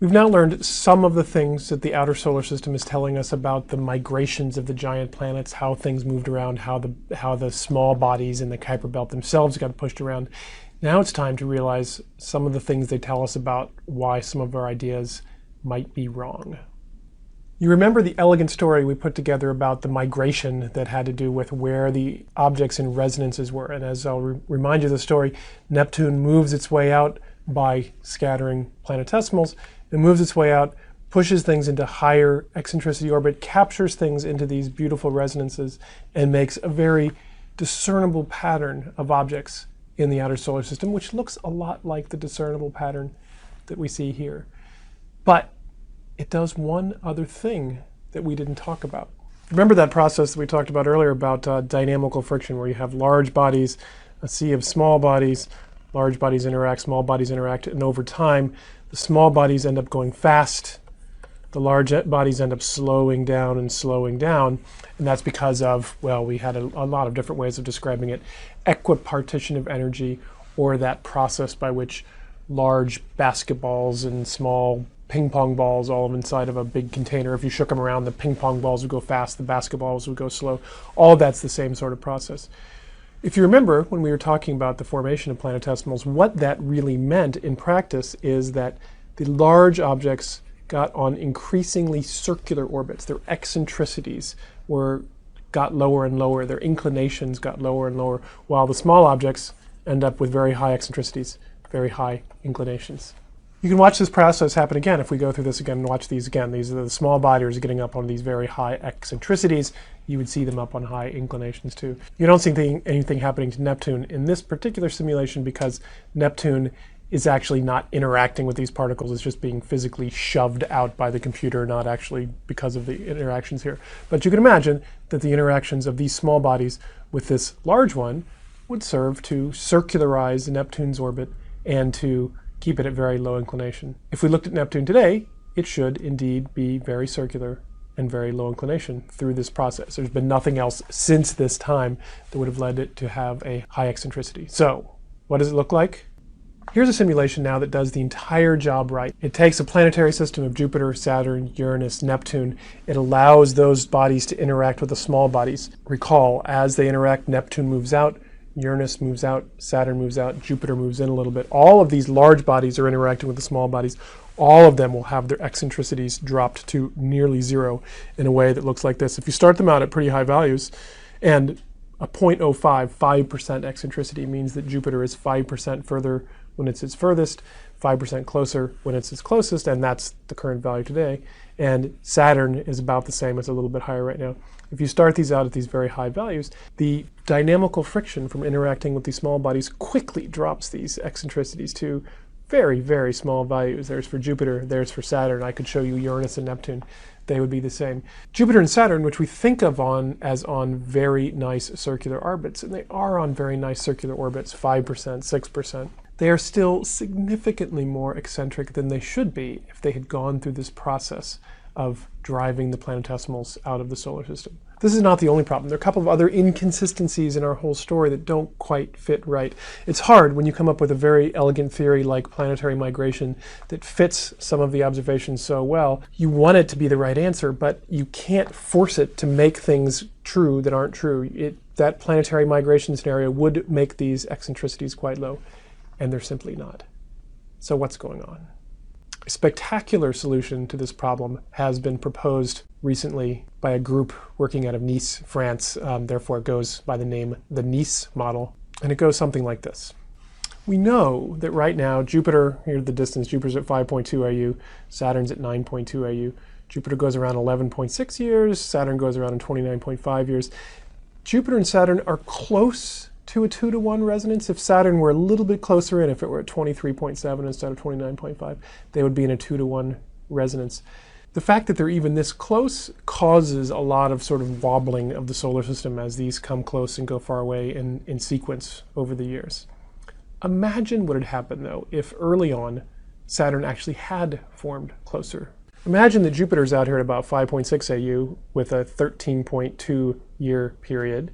We've now learned some of the things that the outer solar system is telling us about the migrations of the giant planets, how things moved around, how the small bodies in the Kuiper Belt themselves got pushed around. Now it's time to realize some of the things they tell us about why some of our ideas might be wrong. You remember the elegant story we put together about the migration that had to do with where the objects in resonances were. And as I'll remind you of the story, Neptune moves its way out by scattering planetesimals. It moves its way out, pushes things into higher eccentricity orbit, captures things into these beautiful resonances, and makes a very discernible pattern of objects in the outer solar system, which looks a lot like the discernible pattern that we see here. But it does one other thing that we didn't talk about. Remember that process that we talked about earlier about dynamical friction, where you have large bodies, a sea of small bodies, large bodies interact, small bodies interact, and over time, the small bodies end up going fast, the large bodies end up slowing down, and that's because of, well, we had a lot of different ways of describing it, equipartition of energy, or that process by which large basketballs and small ping pong balls all inside of a big container. If you shook them around, the ping pong balls would go fast, the basketballs would go slow. All that's the same sort of process. If you remember when we were talking about the formation of planetesimals, what that really meant in practice is that the large objects got on increasingly circular orbits. Their eccentricities got lower and lower, their inclinations got lower and lower, while the small objects end up with very high eccentricities, very high inclinations. You can watch this process happen again if we go through this again and watch these again. These are the small bodies getting up on these very high eccentricities. You would see them up on high inclinations too. You don't see anything happening to Neptune in this particular simulation because Neptune is actually not interacting with these particles. It's just being physically shoved out by the computer, not actually because of the interactions here. But you can imagine that the interactions of these small bodies with this large one would serve to circularize Neptune's orbit and to keep it at very low inclination. If we looked at Neptune today, it should indeed be very circular and very low inclination through this process. There's been nothing else since this time that would have led it to have a high eccentricity. So what does it look like? Here's a simulation now that does the entire job right. It takes a planetary system of Jupiter, Saturn, Uranus, Neptune. It allows those bodies to interact with the small bodies. Recall, as they interact, Neptune moves out, Uranus moves out, Saturn moves out, Jupiter moves in a little bit. All of these large bodies are interacting with the small bodies. All of them will have their eccentricities dropped to nearly zero in a way that looks like this. If you start them out at pretty high values, and a 0.05, 5% eccentricity means that Jupiter is 5% further when it's its furthest, 5% closer when it's its closest, and that's the current value today. And Saturn is about the same, it's a little bit higher right now. If you start these out at these very high values, the dynamical friction from interacting with these small bodies quickly drops these eccentricities to very, very small values. There's for Jupiter, there's for Saturn. I could show you Uranus and Neptune. They would be the same. Jupiter and Saturn, which we think of as on very nice circular orbits, and they are on very nice circular orbits, 5%, 6%. They are still significantly more eccentric than they should be if they had gone through this process of driving the planetesimals out of the solar system. This is not the only problem. There are a couple of other inconsistencies in our whole story that don't quite fit right. It's hard when you come up with a very elegant theory like planetary migration that fits some of the observations so well. You want it to be the right answer, but you can't force it to make things true that aren't true. That planetary migration scenario would make these eccentricities quite low, and they're simply not. So what's going on? A spectacular solution to this problem has been proposed recently by a group working out of Nice, France. Therefore, it goes by the name the Nice model. And it goes something like this. We know that right now, Jupiter, here's the distance, Jupiter's at 5.2 AU, Saturn's at 9.2 AU. Jupiter goes around 11.6 years, Saturn goes around in 29.5 years. Jupiter and Saturn are close to a 2-to-1 resonance. If Saturn were a little bit closer in, if it were at 23.7 instead of 29.5, they would be in a 2-to-1 resonance. The fact that they're even this close causes a lot of sort of wobbling of the solar system as these come close and go far away in sequence over the years. Imagine what had happened, though, if early on Saturn actually had formed closer. Imagine that Jupiter's out here at about 5.6 AU with a 13.2 year period.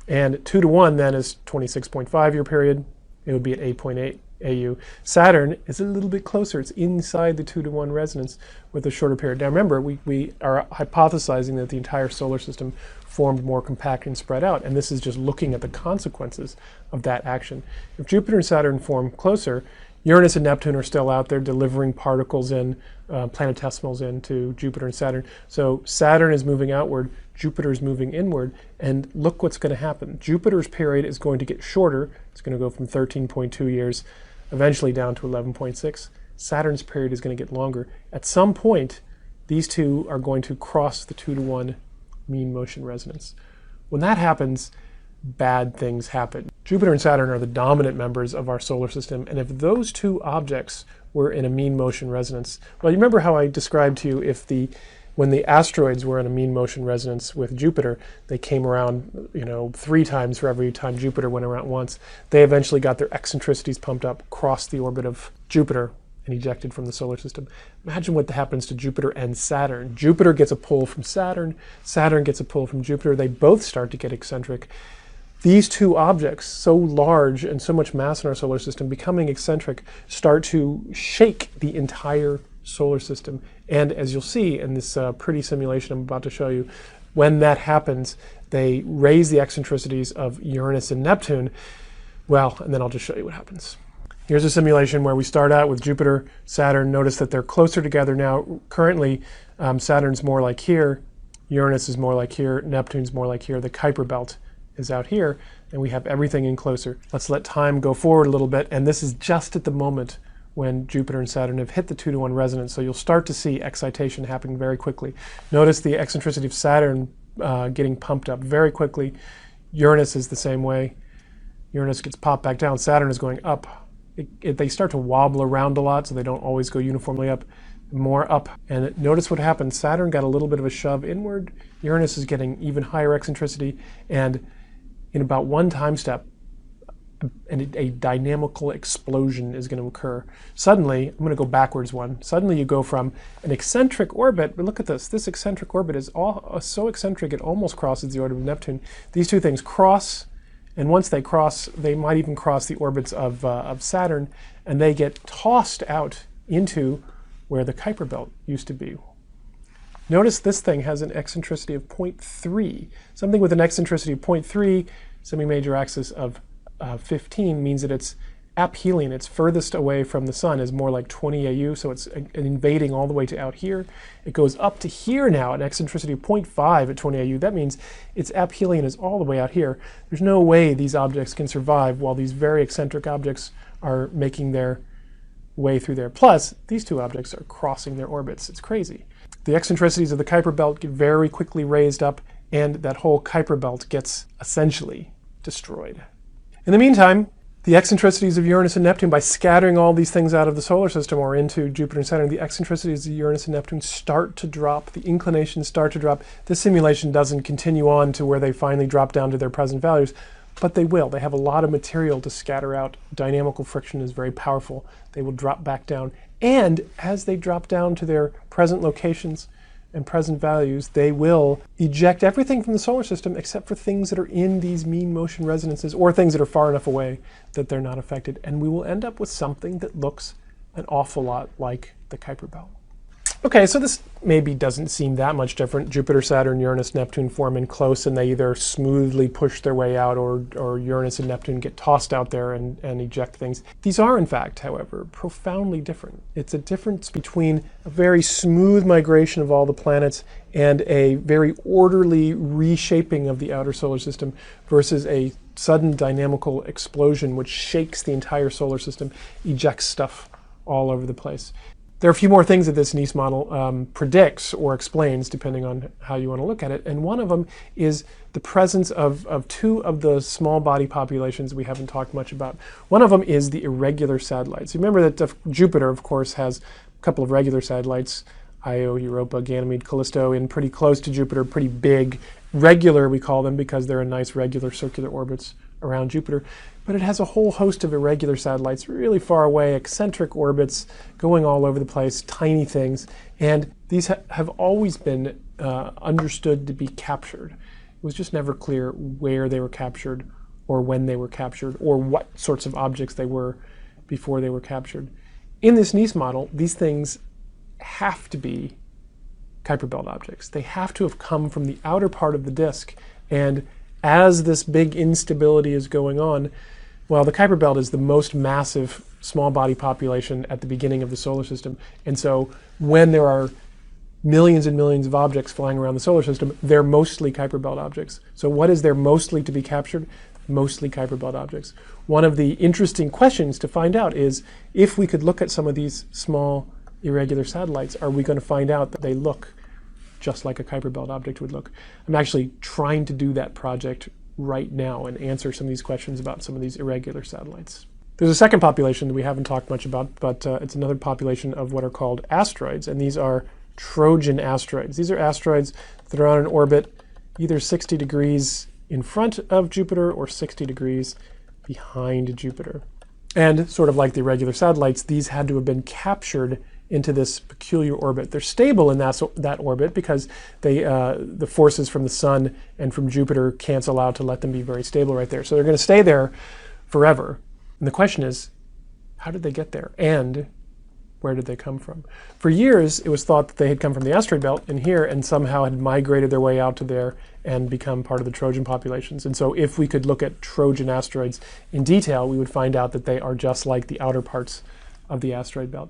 And 2-to-1 then is 26.5 year period. It would be at 8.8. AU. Saturn is a little bit closer. It's inside the 2-to-1 resonance with a shorter period. Now remember, we are hypothesizing that the entire solar system formed more compact and spread out, and this is just looking at the consequences of that action. If Jupiter and Saturn form closer, Uranus and Neptune are still out there delivering particles in, planetesimals into Jupiter and Saturn. So Saturn is moving outward, Jupiter is moving inward, and look what's going to happen. Jupiter's period is going to get shorter. It's going to go from 13.2 years, eventually down to 11.6. Saturn's period is going to get longer. At some point, these two are going to cross the 2-to-1 mean motion resonance. When that happens, bad things happen. Jupiter and Saturn are the dominant members of our solar system, and if those two objects were in a mean motion resonance, well, you remember how I described to you when the asteroids were in a mean motion resonance with Jupiter, they came around, 3 times for every time Jupiter went around once. They eventually got their eccentricities pumped up, crossed the orbit of Jupiter, and ejected from the solar system. Imagine what happens to Jupiter and Saturn. Jupiter gets a pull from Saturn, Saturn gets a pull from Jupiter. They both start to get eccentric. These two objects, so large and so much mass in our solar system, becoming eccentric, start to shake the entire solar system. And as you'll see in this pretty simulation I'm about to show you, when that happens, they raise the eccentricities of Uranus and Neptune. Well, and then I'll just show you what happens. Here's a simulation where we start out with Jupiter, Saturn. Notice that they're closer together now. Currently, Saturn's more like here, Uranus is more like here, Neptune's more like here. The Kuiper belt is out here, and we have everything in closer. Let's let time go forward a little bit, and this is just at the moment when Jupiter and Saturn have hit the 2-to-1 resonance, so you'll start to see excitation happening very quickly. Notice the eccentricity of Saturn getting pumped up very quickly. Uranus is the same way. Uranus gets popped back down. Saturn is going up. They start to wobble around a lot, so they don't always go uniformly up. More up. And notice what happened. Saturn got a little bit of a shove inward. Uranus is getting even higher eccentricity, and in about one time step, a dynamical explosion is going to occur. Suddenly, I'm going to go backwards one. Suddenly you go from an eccentric orbit, but look at this. This eccentric orbit is so eccentric it almost crosses the orbit of Neptune. These two things cross, and once they cross, they might even cross the orbits of Saturn, and they get tossed out into where the Kuiper belt used to be. Notice this thing has an eccentricity of 0.3. Something with an eccentricity of 0.3, semi-major axis of 15 means that it's aphelion. It's furthest away from the sun, is more like 20 AU, so it's invading all the way to out here. It goes up to here now, an eccentricity of 0.5 at 20 AU. That means its aphelion is all the way out here. There's no way these objects can survive while these very eccentric objects are making their way through there. Plus, these two objects are crossing their orbits. It's crazy. The eccentricities of the Kuiper belt get very quickly raised up, and that whole Kuiper belt gets essentially destroyed. In the meantime, the eccentricities of Uranus and Neptune, by scattering all these things out of the solar system or into Jupiter and Saturn, the eccentricities of Uranus and Neptune start to drop, the inclinations start to drop. This simulation doesn't continue on to where they finally drop down to their present values, but they will. They have a lot of material to scatter out. Dynamical friction is very powerful. They will drop back down. And as they drop down to their present locations and present values, they will eject everything from the solar system except for things that are in these mean motion resonances or things that are far enough away that they're not affected. And we will end up with something that looks an awful lot like the Kuiper belt. Okay, so this maybe doesn't seem that much different. Jupiter, Saturn, Uranus, Neptune form in close, and they either smoothly push their way out or Uranus and Neptune get tossed out there and eject things. These are, in fact, however, profoundly different. It's a difference between a very smooth migration of all the planets and a very orderly reshaping of the outer solar system versus a sudden dynamical explosion which shakes the entire solar system, ejects stuff all over the place. There are a few more things that this Nice model predicts or explains, depending on how you want to look at it. And one of them is the presence of two of the small body populations we haven't talked much about. One of them is the irregular satellites. You remember that Jupiter, of course, has a couple of regular satellites, Io, Europa, Ganymede, Callisto, in pretty close to Jupiter, pretty big. Regular, we call them, because they're in nice regular circular orbits around Jupiter. But it has a whole host of irregular satellites really far away, eccentric orbits going all over the place, tiny things. And these have always been understood to be captured. It was just never clear where they were captured or when they were captured or what sorts of objects they were. before they were captured. In this Nice model, these things have to be Kuiper Belt objects. They have to have come from the outer part of the disk. And as this big instability is going on, well, the Kuiper Belt is the most massive small body population at the beginning of the solar system. And so when there are millions and millions of objects flying around the solar system, they're mostly Kuiper Belt objects. So what is there mostly to be captured? Mostly Kuiper Belt objects. One of the interesting questions to find out is, if we could look at some of these small irregular satellites, are we going to find out that they look just like a Kuiper Belt object would look? I'm actually trying to do that project right now and answer some of these questions about some of these irregular satellites. There's a second population that we haven't talked much about, but it's another population of what are called asteroids, and these are Trojan asteroids. These are asteroids that are on an orbit either 60 degrees in front of Jupiter or 60 degrees behind Jupiter. And sort of like the irregular satellites, these had to have been captured into this peculiar orbit. They're stable in that orbit because the forces from the sun and from Jupiter cancel out to let them be very stable right there. So they're going to stay there forever. And the question is, how did they get there? And where did they come from? For years, it was thought that they had come from the asteroid belt in here and somehow had migrated their way out to there and become part of the Trojan populations. And so if we could look at Trojan asteroids in detail, we would find out that they are just like the outer parts of the asteroid belt.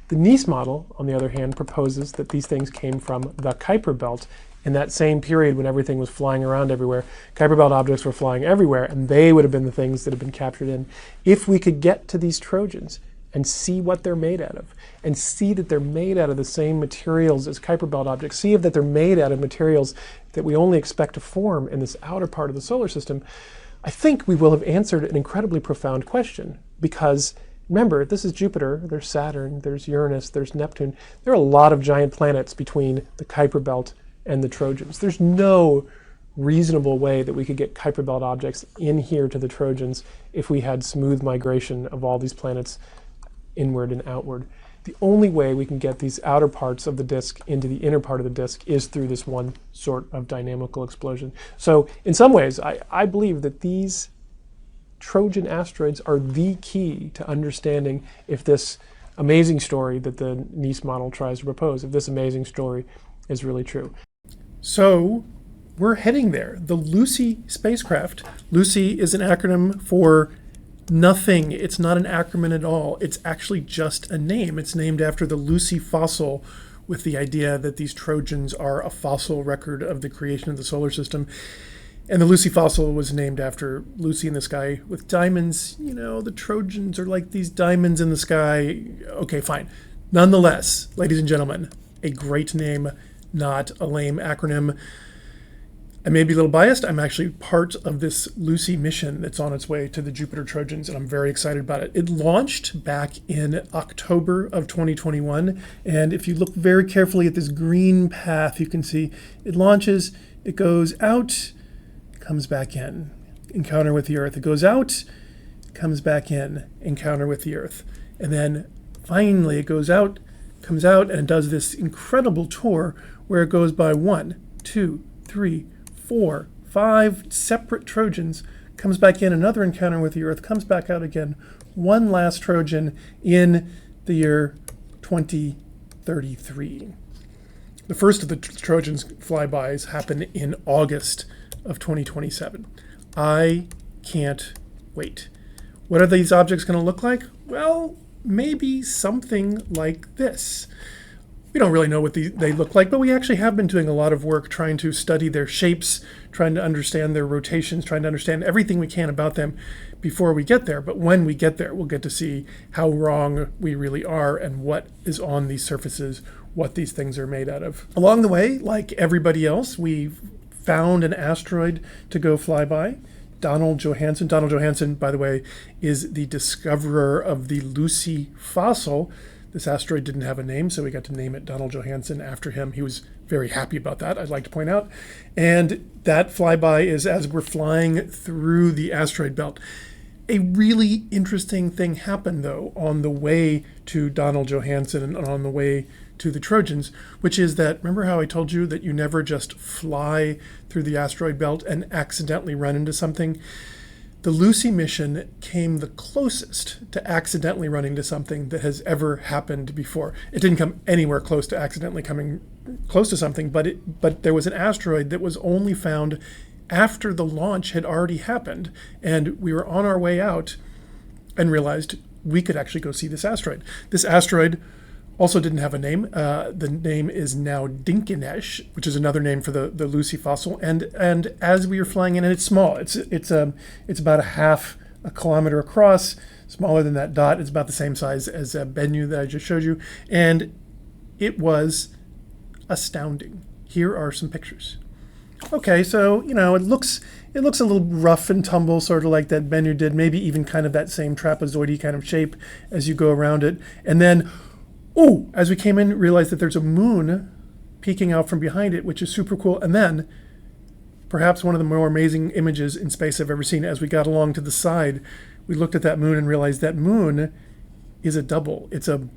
The Nice model, on the other hand, proposes that these things came from the Kuiper Belt in that same period when everything was flying around everywhere. Kuiper Belt objects were flying everywhere, and they would have been the things that have been captured in. If we could get to these Trojans and see what they're made out of, and see that they're made out of the same materials as Kuiper Belt objects, see that they're made out of materials that we only expect to form in this outer part of the solar system, I think we will have answered an incredibly profound question. Because remember, this is Jupiter, there's Saturn, there's Uranus, there's Neptune. There are a lot of giant planets between the Kuiper Belt and the Trojans. There's no reasonable way that we could get Kuiper Belt objects in here to the Trojans if we had smooth migration of all these planets inward and outward. The only way we can get these outer parts of the disk into the inner part of the disk is through this one sort of dynamical explosion. So in some ways, I believe that these Trojan asteroids are the key to understanding if this amazing story that the Nice model tries to propose, if this amazing story is really true. So we're heading there. The Lucy spacecraft. Lucy is an acronym for nothing. It's not an acronym at all. It's actually just a name. It's named after the Lucy fossil, with the idea that these Trojans are a fossil record of the creation of the solar system. And the Lucy fossil was named after Lucy in the sky with diamonds. You know, the Trojans are like these diamonds in the sky. Okay, fine. Nonetheless, ladies and gentlemen, a great name, not a lame acronym. I may be a little biased. I'm actually part of this Lucy mission that's on its way to the Jupiter Trojans, and I'm very excited about it. It launched back in October of 2021, and if you look very carefully at this green path, you can see it launches, it goes out, comes back in, encounter with the Earth. It goes out, comes back in, encounter with the Earth. And then finally it goes out, comes out, and it does this incredible tour where it goes by 1, 2, 3, 4, 5 separate Trojans, comes back in, another encounter with the Earth, comes back out again, one last Trojan in the year 2033. The first of the Trojans flybys happen in August of 2027. I can't wait. What are these objects going to look like? Well, maybe something like this. We don't really know what they look like, but we actually have been doing a lot of work trying to study their shapes, trying to understand their rotations, trying to understand everything we can about them before we get there. But when we get there, we'll get to see how wrong we really are and what is on these surfaces, what these things are made out of. Along the way, like everybody else, we've found an asteroid to go fly by. Donald Johanson. Donald Johanson, by the way, is the discoverer of the Lucy fossil. This asteroid didn't have a name, so we got to name it Donald Johanson after him. He was very happy about that, I'd like to point out. And that flyby is as we're flying through the asteroid belt. A really interesting thing happened, though, on the way to Donald Johanson and on the way to the Trojans, which is that, remember how I told you that you never just fly through the asteroid belt and accidentally run into something? The Lucy mission came the closest to accidentally running into something that has ever happened before. It didn't come anywhere close to accidentally coming close to something, but there was an asteroid that was only found after the launch had already happened, and we were on our way out and realized we could actually go see this asteroid. This asteroid also didn't have a name. The name is now Dinkinesh, which is another name for the Lucy fossil. And as we were flying in, and it's small. It's about a kilometer across, smaller than that dot. It's about the same size as Bennu that I just showed you, and it was astounding. Here are some pictures. Okay, so it looks a little rough and tumble, sort of like that Bennu did. Maybe even kind of that same trapezoidy kind of shape as you go around it, and then. Oh, as we came in, realized that there's a moon peeking out from behind it, which is super cool. And then, perhaps one of the more amazing images in space I've ever seen, as we got along to the side, we looked at that moon and realized that moon is a double. It's a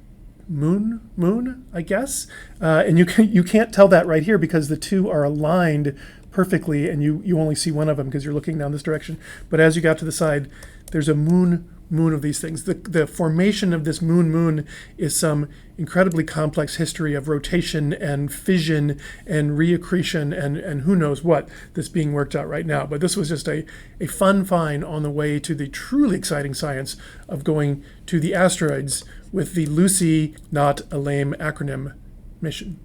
moon, I guess. And you can't tell that right here because the two are aligned perfectly, and you only see one of them because you're looking down this direction. But as you got to the side, there's a moon of these things. The formation of this moon is some incredibly complex history of rotation and fission and reaccretion and who knows what that's being worked out right now. But this was just a fun find on the way to the truly exciting science of going to the asteroids with the Lucy, not a lame acronym, mission.